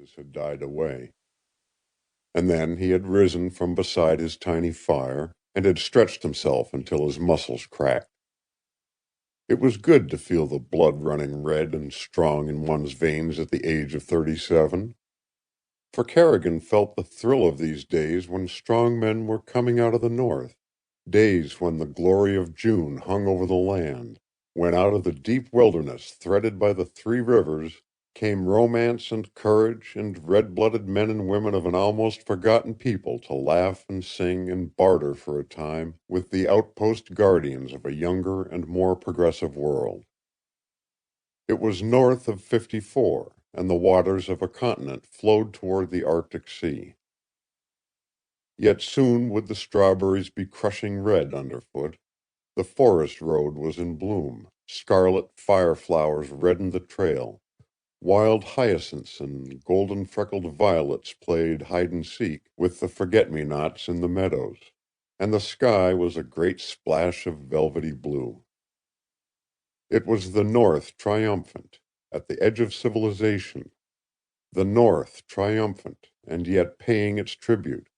voices had died away. And then he had risen from beside his tiny fire and had stretched himself until his muscles cracked. It was good to feel the blood running red and strong in one's veins at the age of 37. For Carrigan felt the thrill of these days when strong men were coming out of the north, days when the glory of June hung over the land, when out of the deep wilderness threaded by the three rivers came romance and courage and red-blooded men and women of an almost forgotten people to laugh and sing and barter for a time with the outpost guardians of a younger and more progressive world. It was north of 54, and the waters of a continent flowed toward the Arctic Sea. Yet soon would the strawberries be crushing red underfoot. The forest road was in bloom. Scarlet fireflowers reddened the trail. Wild hyacinths and golden-freckled violets played hide-and-seek with the forget-me-nots in the meadows, and the sky was a great splash of velvety blue. It was the North triumphant, at the edge of civilization, the North triumphant, and yet paying its tribute.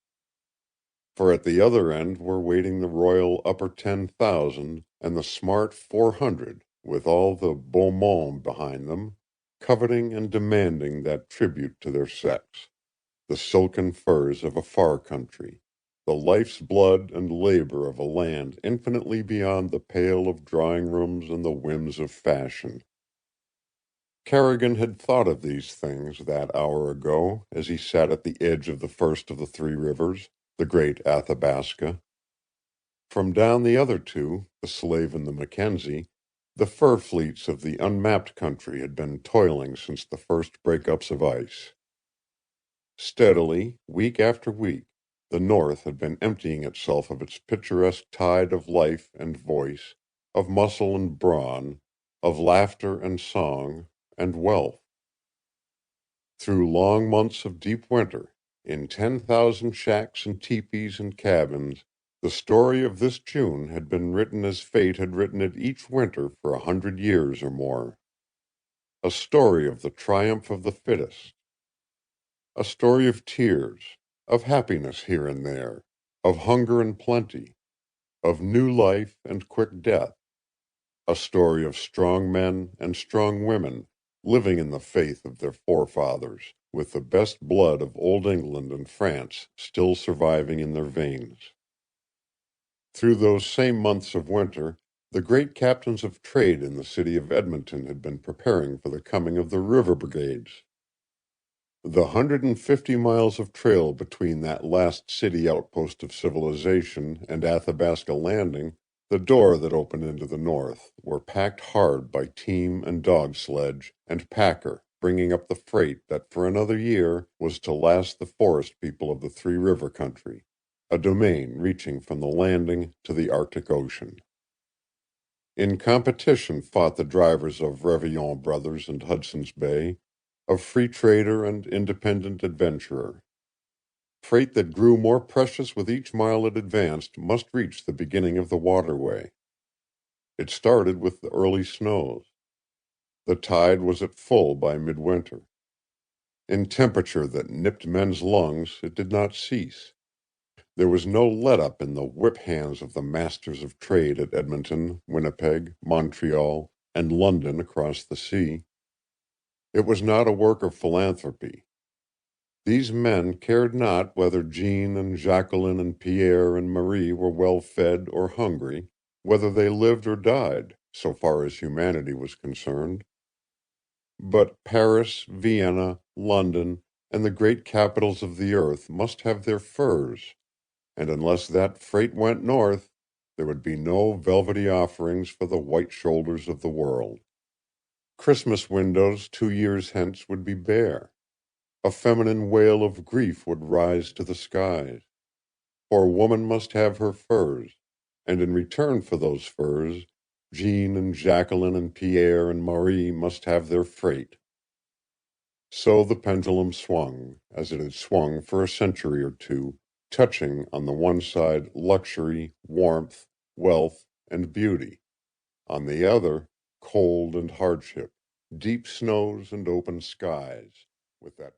For at the other end were waiting the royal upper 10,000 and the smart 400, with all the beau monde behind them, coveting and demanding that tribute to their sex, the silken furs of a far country, the life's blood and labor of a land infinitely beyond the pale of drawing-rooms and the whims of fashion. Carrigan had thought of these things that hour ago as he sat at the edge of the first of the three rivers, the great Athabasca. From down the other two, the Slave and the Mackenzie, the fur fleets of the unmapped country had been toiling since the first break-ups of ice. Steadily, week after week, the North had been emptying itself of its picturesque tide of life and voice, of muscle and brawn, of laughter and song, and wealth. Through long months of deep winter, in 10,000 shacks and teepees and cabins, the story of this June had been written as fate had written it each winter for 100 years or more. A story of the triumph of the fittest. A story of tears, of happiness here and there, of hunger and plenty, of new life and quick death. A story of strong men and strong women living in the faith of their forefathers, with the best blood of old England and France still surviving in their veins. Through those same months of winter, the great captains of trade in the city of Edmonton had been preparing for the coming of the river brigades. The 150 miles of trail between that last city outpost of civilization and Athabasca Landing, the door that opened into the north, were packed hard by team and dog sledge and packer, bringing up the freight that for another year was to last the forest people of the Three River country, a domain reaching from the Landing to the Arctic Ocean. In competition fought the drivers of Réveillon Brothers and Hudson's Bay, of free trader and independent adventurer. Freight that grew more precious with each mile it advanced must reach the beginning of the waterway. It started with the early snows. The tide was at full by midwinter. In temperature that nipped men's lungs, it did not cease. There was no let-up in the whip hands of the masters of trade at Edmonton, Winnipeg, Montreal, and London across the sea. It was not a work of philanthropy. These men cared not whether Jean and Jacqueline and Pierre and Marie were well fed or hungry, whether they lived or died, so far as humanity was concerned. But Paris, Vienna, London, and the great capitals of the earth must have their furs, and unless that freight went north, there would be no velvety offerings for the white shoulders of the world. Christmas windows 2 years hence would be bare. A feminine wail of grief would rise to the skies. For woman must have her furs, and in return for those furs, Jean and Jacqueline and Pierre and Marie must have their freight. So the pendulum swung, as it had swung for a century or two, touching on the one side luxury, warmth, wealth, and beauty, on the other cold and hardship, deep snows and open skies, with that